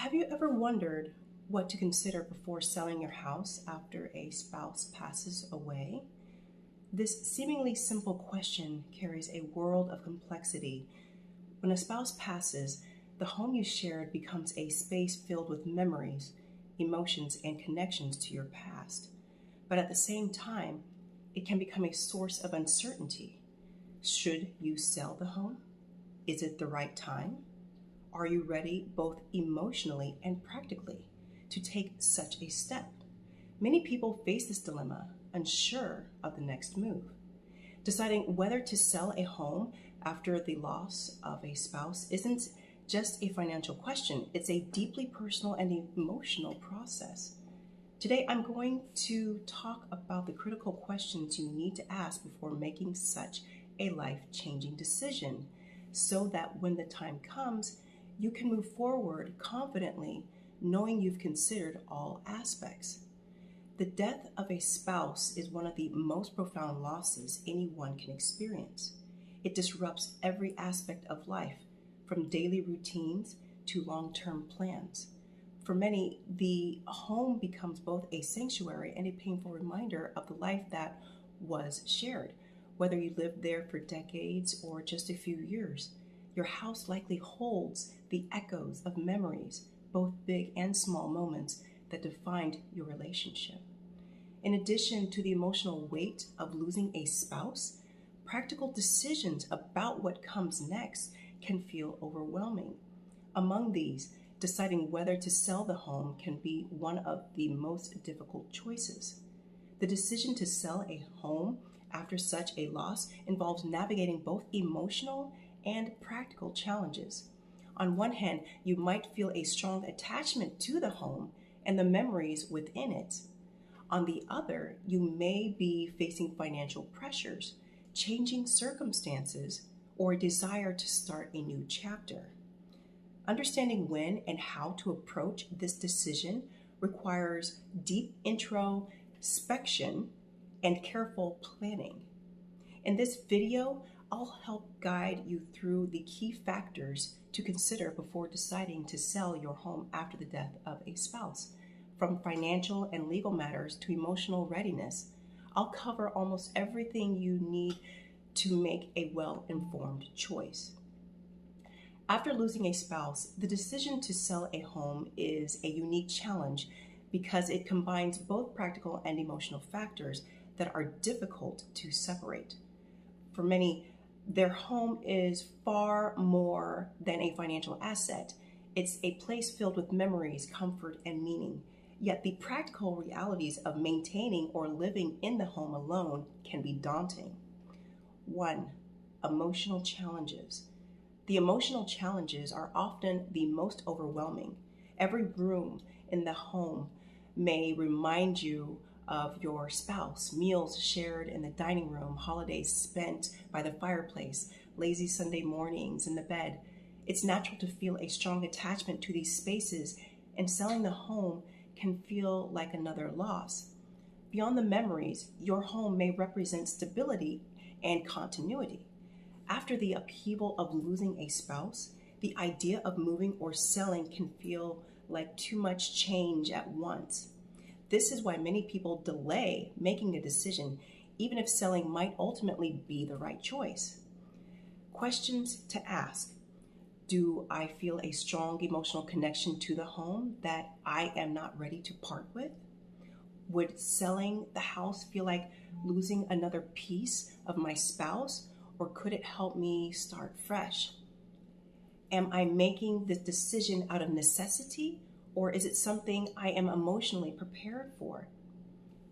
Have you ever wondered what to consider before selling your house after a spouse passes away? This seemingly simple question carries a world of complexity. When a spouse passes, the home you shared becomes a space filled with memories, emotions, and connections to your past. But at the same time, it can become a source of uncertainty. Should you sell the home? Is it the right time? Are you ready both emotionally and practically to take such a step? Many people face this dilemma, unsure of the next move. Deciding whether to sell a home after the loss of a spouse isn't just a financial question, it's a deeply personal and emotional process. Today, I'm going to talk about the critical questions you need to ask before making such a life-changing decision, so that when the time comes, you can move forward confidently, knowing you've considered all aspects. The death of a spouse is one of the most profound losses anyone can experience. It disrupts every aspect of life, from daily routines to long-term plans. For many, the home becomes both a sanctuary and a painful reminder of the life that was shared. Whether you lived there for decades or just a few years, your house likely holds the echoes of memories, both big and small moments that defined your relationship. In addition to the emotional weight of losing a spouse, practical decisions about what comes next can feel overwhelming. Among these, deciding whether to sell the home can be one of the most difficult choices. The decision to sell a home after such a loss involves navigating both emotional and practical challenges. On one hand, you might feel a strong attachment to the home and the memories within it. On the other, you may be facing financial pressures, changing circumstances, or a desire to start a new chapter. Understanding when and how to approach this decision requires deep introspection and careful planning. In this video, I'll help guide you through the key factors to consider before deciding to sell your home after the death of a spouse. From financial and legal matters to emotional readiness, I'll cover almost everything you need to make a well-informed choice. After losing a spouse, the decision to sell a home is a unique challenge because it combines both practical and emotional factors that are difficult to separate. For many, their home is far more than a financial asset. It's a place filled with memories, comfort, and meaning. Yet the practical realities of maintaining or living in the home alone can be daunting. 1. Emotional challenges. The emotional challenges are often the most overwhelming. Every room in the home may remind you of your spouse, meals shared in the dining room, holidays spent by the fireplace, lazy Sunday mornings in the bed. It's natural to feel a strong attachment to these spaces, and selling the home can feel like another loss. Beyond the memories, your home may represent stability and continuity. After the upheaval of losing a spouse, the idea of moving or selling can feel like too much change at once. This is why many people delay making a decision, even if selling might ultimately be the right choice. Questions to ask. Do I feel a strong emotional connection to the home that I am not ready to part with? Would selling the house feel like losing another piece of my spouse, or could it help me start fresh? Am I making this decision out of necessity, or is it something I am emotionally prepared for?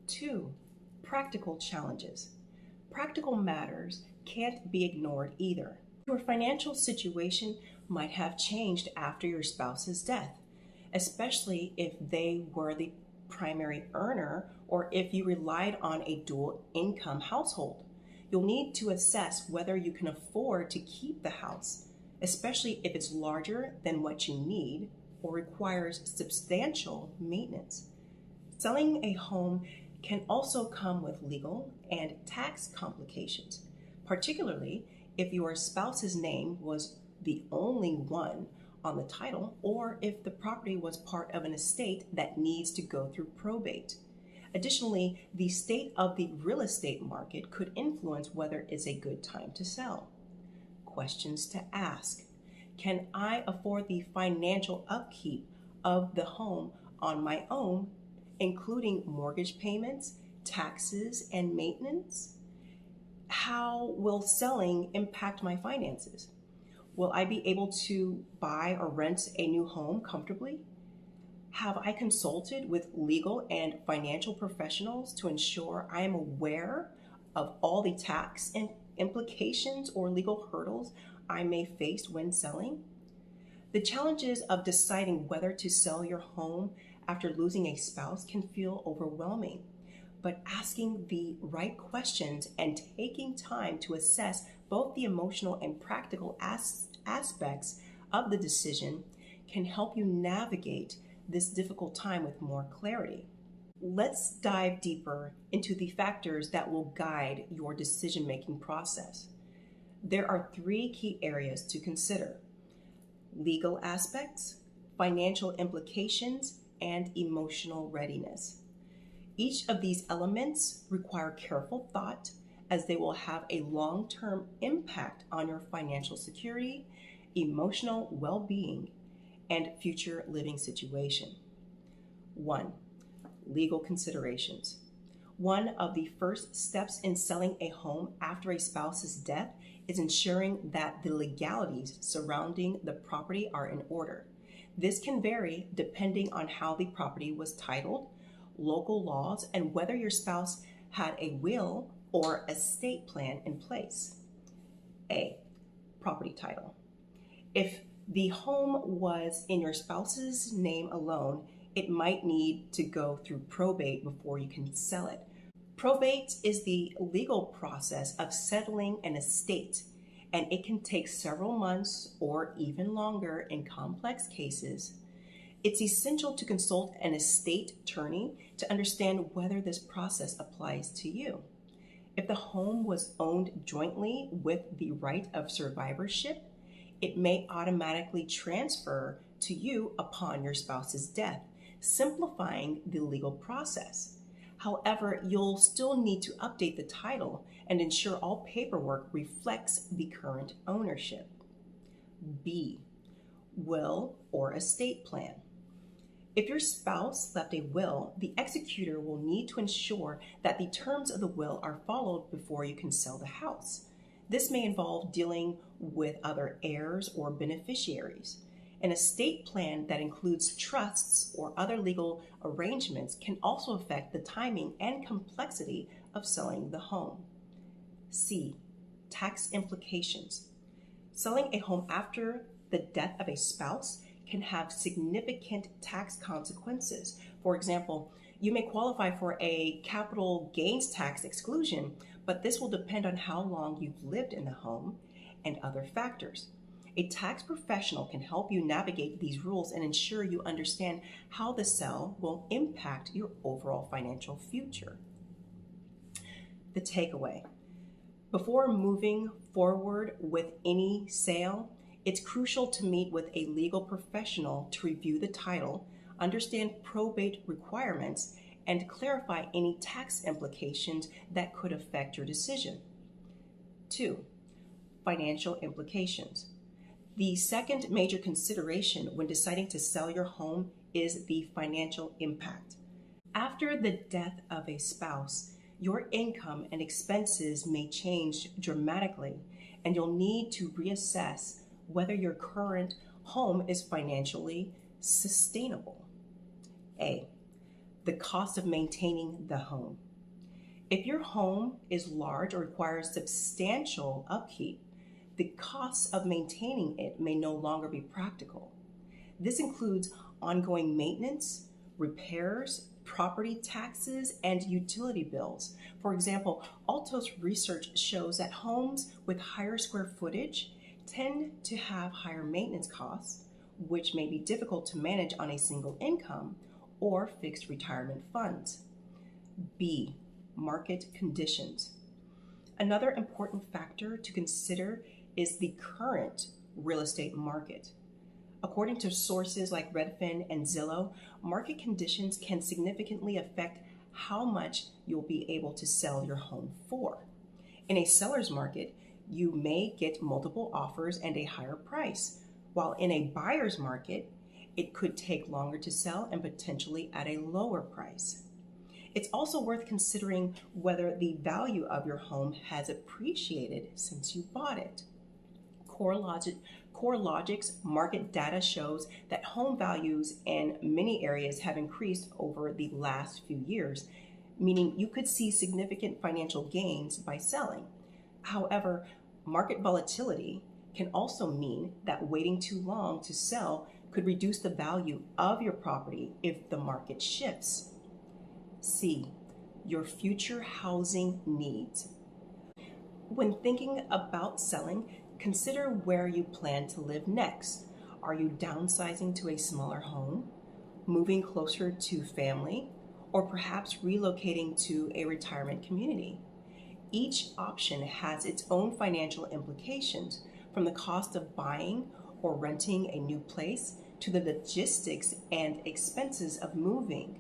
2. Practical challenges. Practical matters can't be ignored either. Your financial situation might have changed after your spouse's death, especially if they were the primary earner or if you relied on a dual income household. You'll need to assess whether you can afford to keep the house, especially if it's larger than what you need or requires substantial maintenance. Selling a home can also come with legal and tax complications, particularly if your spouse's name was the only one on the title, or if the property was part of an estate that needs to go through probate. Additionally, the state of the real estate market could influence whether it's a good time to sell. Questions to ask. Can I afford the financial upkeep of the home on my own, including mortgage payments, taxes, and maintenance? How will selling impact my finances? Will I be able to buy or rent a new home comfortably? Have I consulted with legal and financial professionals to ensure I am aware of all the tax implications or legal hurdles I may face when selling? The challenges of deciding whether to sell your home after losing a spouse can feel overwhelming, but asking the right questions and taking time to assess both the emotional and practical aspects of the decision can help you navigate this difficult time with more clarity. Let's dive deeper into the factors that will guide your decision-making process. There are 3 key areas to consider: legal aspects, financial implications, and emotional readiness. Each of these elements require careful thought, as they will have a long-term impact on your financial security, emotional well-being, and future living situation. 1. Legal considerations. One of the first steps in selling a home after a spouse's death is ensuring that the legalities surrounding the property are in order. This can vary depending on how the property was titled, local laws, and whether your spouse had a will or estate plan in place. A. Property title. If the home was in your spouse's name alone, it might need to go through probate before you can sell it. Probate is the legal process of settling an estate, and it can take several months or even longer in complex cases. It's essential to consult an estate attorney to understand whether this process applies to you. If the home was owned jointly with the right of survivorship, it may automatically transfer to you upon your spouse's death, simplifying the legal process. However, you'll still need to update the title and ensure all paperwork reflects the current ownership. B. Will or estate plan. If your spouse left a will, the executor will need to ensure that the terms of the will are followed before you can sell the house. This may involve dealing with other heirs or beneficiaries. An estate plan that includes trusts or other legal arrangements can also affect the timing and complexity of selling the home. C. Tax implications. Selling a home after the death of a spouse can have significant tax consequences. For example, you may qualify for a capital gains tax exclusion, but this will depend on how long you've lived in the home and other factors. A tax professional can help you navigate these rules and ensure you understand how the sale will impact your overall financial future. The takeaway. Before moving forward with any sale, it's crucial to meet with a legal professional to review the title, understand probate requirements, and clarify any tax implications that could affect your decision. 2. Financial implications. The second major consideration when deciding to sell your home is the financial impact. After the death of a spouse, your income and expenses may change dramatically, and you'll need to reassess whether your current home is financially sustainable. A. The cost of maintaining the home. If your home is large or requires substantial upkeep, the costs of maintaining it may no longer be practical. This includes ongoing maintenance, repairs, property taxes, and utility bills. For example, Altos research shows that homes with higher square footage tend to have higher maintenance costs, which may be difficult to manage on a single income or fixed retirement funds. B. Market conditions. Another important factor to consider is the current real estate market. According to sources like Redfin and Zillow, market conditions can significantly affect how much you'll be able to sell your home for. In a seller's market, you may get multiple offers and a higher price, while in a buyer's market, it could take longer to sell and potentially at a lower price. It's also worth considering whether the value of your home has appreciated since you bought it. CoreLogic's market data shows that home values in many areas have increased over the last few years, meaning you could see significant financial gains by selling. However, market volatility can also mean that waiting too long to sell could reduce the value of your property if the market shifts. C, your future housing needs. When thinking about selling, consider where you plan to live next. Are you downsizing to a smaller home, moving closer to family, or perhaps relocating to a retirement community? Each option has its own financial implications, from the cost of buying or renting a new place to the logistics and expenses of moving.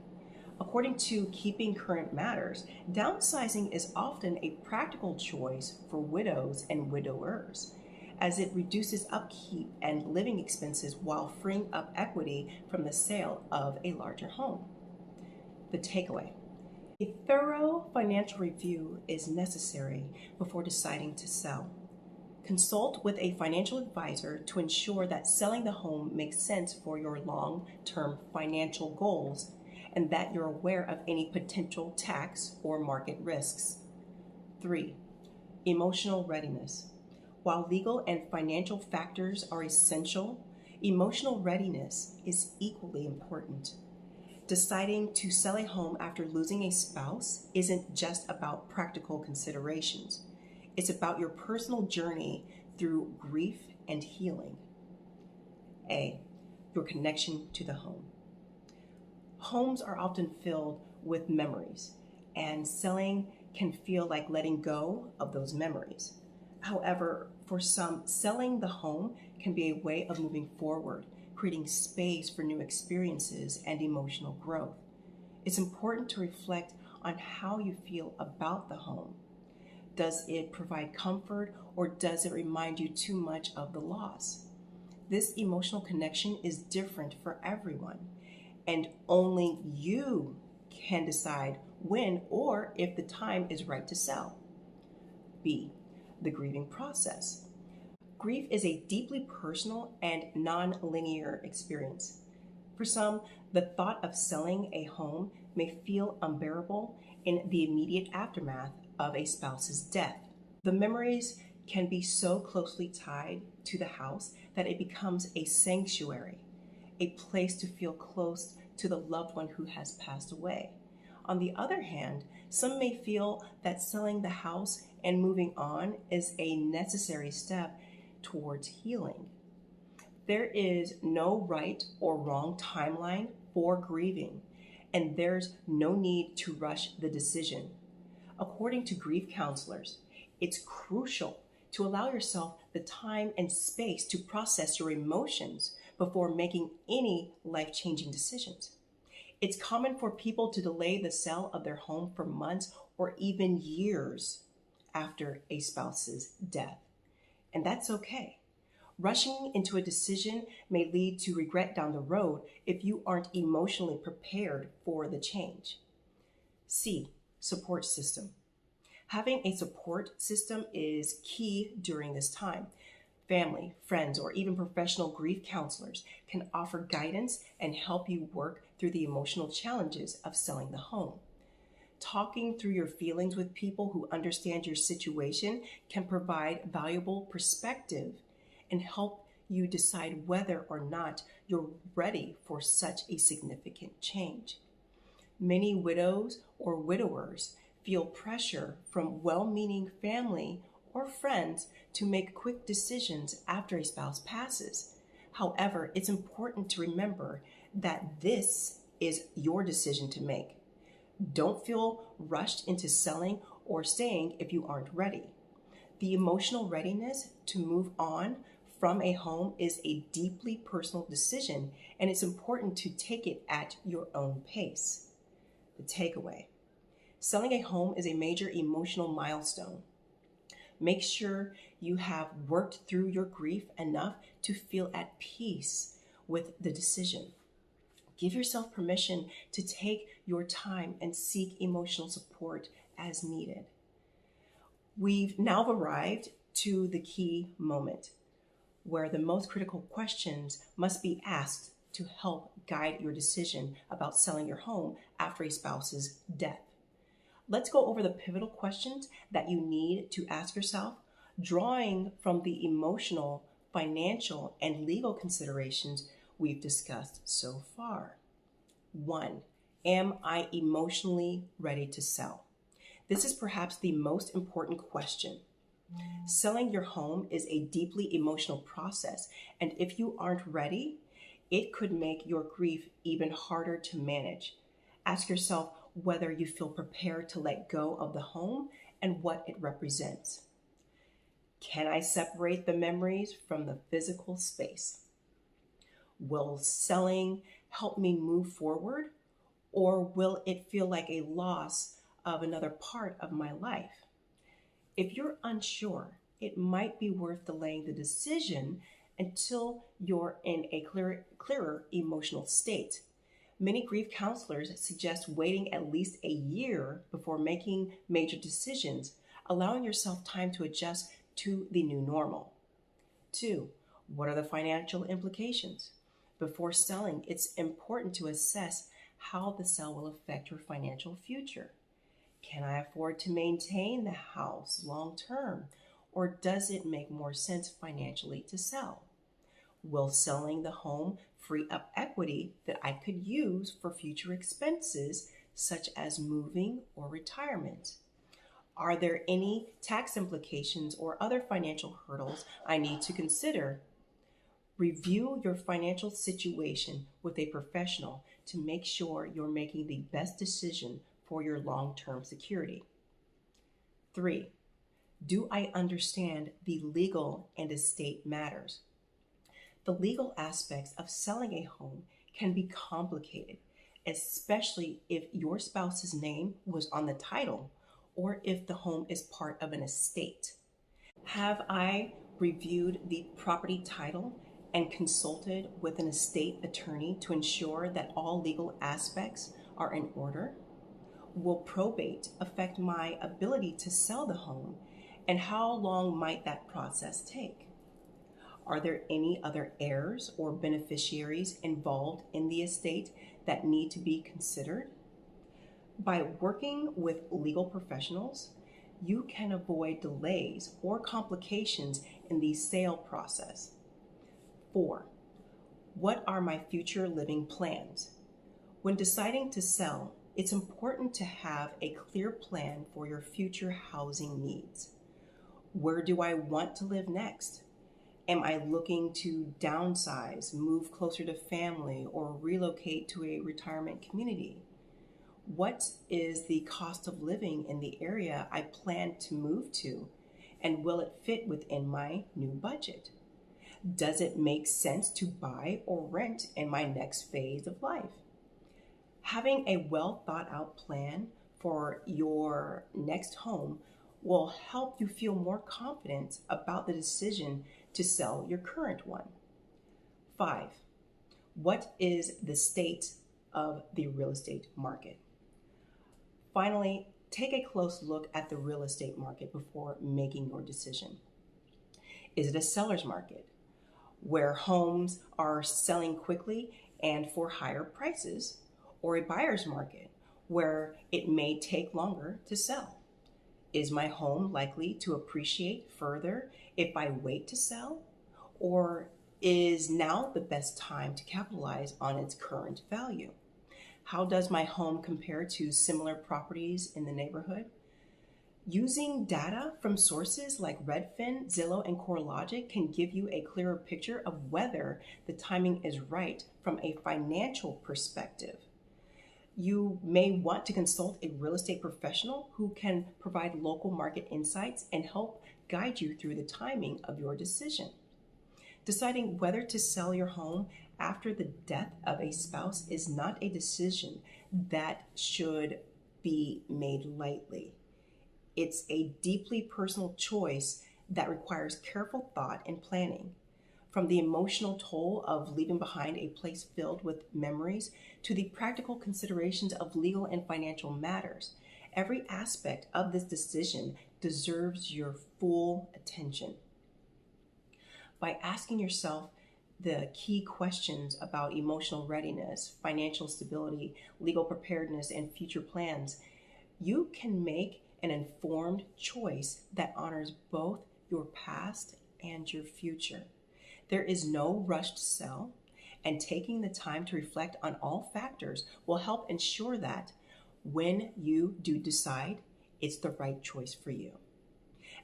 According to Keeping Current Matters, downsizing is often a practical choice for widows and widowers, as it reduces upkeep and living expenses while freeing up equity from the sale of a larger home. The takeaway: a thorough financial review is necessary before deciding to sell. Consult with a financial advisor to ensure that selling the home makes sense for your long-term financial goals and that you're aware of any potential tax or market risks. 3. Emotional readiness. While legal and financial factors are essential, emotional readiness is equally important. Deciding to sell a home after losing a spouse isn't just about practical considerations. It's about your personal journey through grief and healing. A, your connection to the home. Homes are often filled with memories, and selling can feel like letting go of those memories. However, for some, selling the home can be a way of moving forward, creating space for new experiences and emotional growth. It's important to reflect on how you feel about the home. Does it provide comfort, or does it remind you too much of the loss? This emotional connection is different for everyone, and only you can decide when or if the time is right to sell. B, the grieving process. Grief is a deeply personal and non-linear experience. For some, the thought of selling a home may feel unbearable in the immediate aftermath of a spouse's death. The memories can be so closely tied to the house that it becomes a sanctuary, a place to feel close to the loved one who has passed away. On the other hand, some may feel that selling the house and moving on is a necessary step towards healing. There is no right or wrong timeline for grieving, and there's no need to rush the decision. According to grief counselors, it's crucial to allow yourself the time and space to process your emotions before making any life-changing decisions. It's common for people to delay the sale of their home for months or even years after a spouse's death, and that's okay. Rushing into a decision may lead to regret down the road if you aren't emotionally prepared for the change. C, support system. Having a support system is key during this time. Family, friends, or even professional grief counselors can offer guidance and help you work through the emotional challenges of selling the home. Talking through your feelings with people who understand your situation can provide valuable perspective and help you decide whether or not you're ready for such a significant change. Many widows or widowers feel pressure from well-meaning family or friends to make quick decisions after a spouse passes. However, it's important to remember that this is your decision to make. Don't feel rushed into selling or staying if you aren't ready. The emotional readiness to move on from a home is a deeply personal decision, and it's important to take it at your own pace. The takeaway: selling a home is a major emotional milestone. Make sure you have worked through your grief enough to feel at peace with the decision. Give yourself permission to take your time and seek emotional support as needed. We've now arrived to the key moment where the most critical questions must be asked to help guide your decision about selling your home after a spouse's death. Let's go over the pivotal questions that you need to ask yourself, drawing from the emotional, financial, and legal considerations we've discussed so far. 1. Am I emotionally ready to sell? This is perhaps the most important question. Selling your home is a deeply emotional process, and if you aren't ready, it could make your grief even harder to manage. Ask yourself whether you feel prepared to let go of the home and what it represents. Can I separate the memories from the physical space? Will selling help me move forward, or will it feel like a loss of another part of my life? If you're unsure, it might be worth delaying the decision until you're in a clearer emotional state. Many grief counselors suggest waiting at least a year before making major decisions, allowing yourself time to adjust to the new normal. 2. What are the financial implications? Before selling, it's important to assess how the sale will affect your financial future. Can I afford to maintain the house long term, or does it make more sense financially to sell? Will selling the home free up equity that I could use for future expenses, such as moving or retirement? Are there any tax implications or other financial hurdles I need to consider? Review your financial situation with a professional to make sure you're making the best decision for your long-term security. 3. Do I understand the legal and estate matters? The legal aspects of selling a home can be complicated, especially if your spouse's name was on the title or if the home is part of an estate. Have I reviewed the property title and consulted with an estate attorney to ensure that all legal aspects are in order? Will probate affect my ability to sell the home, and how long might that process take? Are there any other heirs or beneficiaries involved in the estate that need to be considered? By working with legal professionals, you can avoid delays or complications in the sale process. 4. What are my future living plans? When deciding to sell, it's important to have a clear plan for your future housing needs. Where do I want to live next? Am I looking to downsize, move closer to family, or relocate to a retirement community? What is the cost of living in the area I plan to move to, and will it fit within my new budget? Does it make sense to buy or rent in my next phase of life? Having a well thought out plan for your next home will help you feel more confident about the decision to sell your current one. 5. What is the state of the real estate market? Finally, take a close look at the real estate market before making your decision. Is it a seller's market, where homes are selling quickly and for higher prices, or a buyer's market, where it may take longer to sell? Is my home likely to appreciate further if I wait to sell, or is now the best time to capitalize on its current value? How does my home compare to similar properties in the neighborhood? Using data from sources like Redfin, Zillow, and CoreLogic can give you a clearer picture of whether the timing is right from a financial perspective. You may want to consult a real estate professional who can provide local market insights and help guide you through the timing of your decision. Deciding whether to sell your home after the death of a spouse is not a decision that should be made lightly. It's a deeply personal choice that requires careful thought and planning. From the emotional toll of leaving behind a place filled with memories to the practical considerations of legal and financial matters, every aspect of this decision deserves your full attention. By asking yourself the key questions about emotional readiness, financial stability, legal preparedness, and future plans, you can make an informed choice that honors both your past and your future. There is no rush to sell, and taking the time to reflect on all factors will help ensure that when you do decide, it's the right choice for you.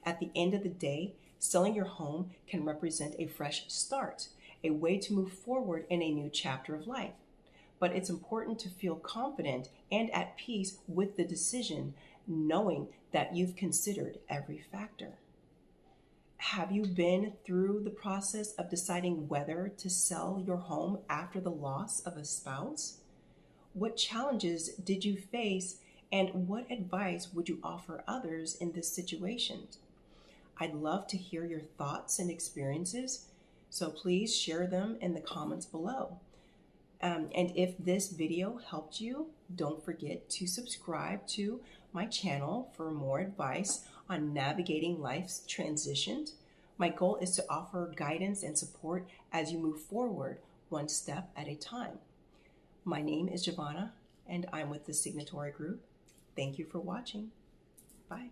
At the end of the day, selling your home can represent a fresh start, a way to move forward in a new chapter of life. But it's important to feel confident and at peace with the decision, knowing that you've considered every factor. Have you been through the process of deciding whether to sell your home after the loss of a spouse? What challenges did you face, and what advice would you offer others in this situation? I'd love to hear your thoughts and experiences, so please share them in the comments below. And if this video helped you, don't forget to subscribe to my channel for more advice on navigating life's transitions. My goal is to offer guidance and support as you move forward one step at a time. My name is Giovanna, and I'm with the Signatory Group. Thank you for watching. Bye.